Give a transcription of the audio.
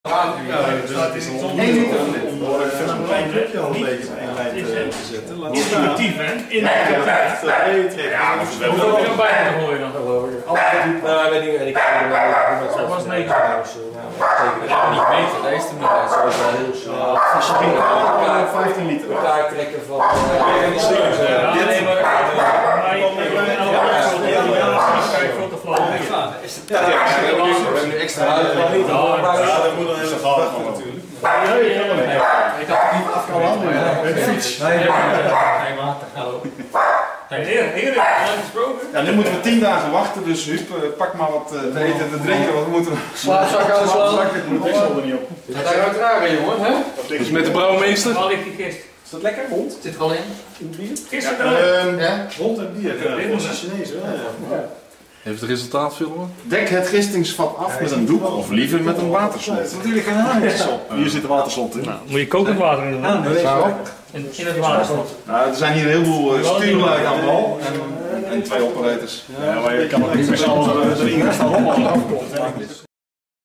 Dat is een klein drukje al een beetje in lijn te zetten. Intuïtief, hè? Intuïtief. Ja, maar we hoeveel heb je nog bij te gooien dan? Nou, weet niet, ik Dat was 9. Ja, niet beter. Deze is niet zo heel snel. Als je ging 15 liter. Elkaar trekken van. We hebben nu extra uit. Ja, dat moet dan heel erg van natuurlijk. Ik had het niet afgehaald met de fiets. Heerlijk, gesproken. Ja, nu moeten we 10 dagen wachten, dus Huub, pak maar wat te eten en te drinken, want we moeten Slaapzak uitslaan. Ik moet de wissel er niet op. Gaat daar uitdragen, jongen, hè? Dus met de brouwmeester. Waar ligt die kist? Is dat lekker? Hond? Zit er al in? Gisteren Ja? Hond en bier. Dat is Chinees, hè? Even het resultaat filmen. Dek het gistingsvat af met een doek of liever met een waterslot. Natuurlijk geen haantjes op. Hier zit een waterslot in. moet je kokend water in doen. In het waterslot. Nou, er zijn hier een heleboel stuurlui aan wal en 2 operators. Ja, maar je kan ook niet met z'n allen erin gaan staan.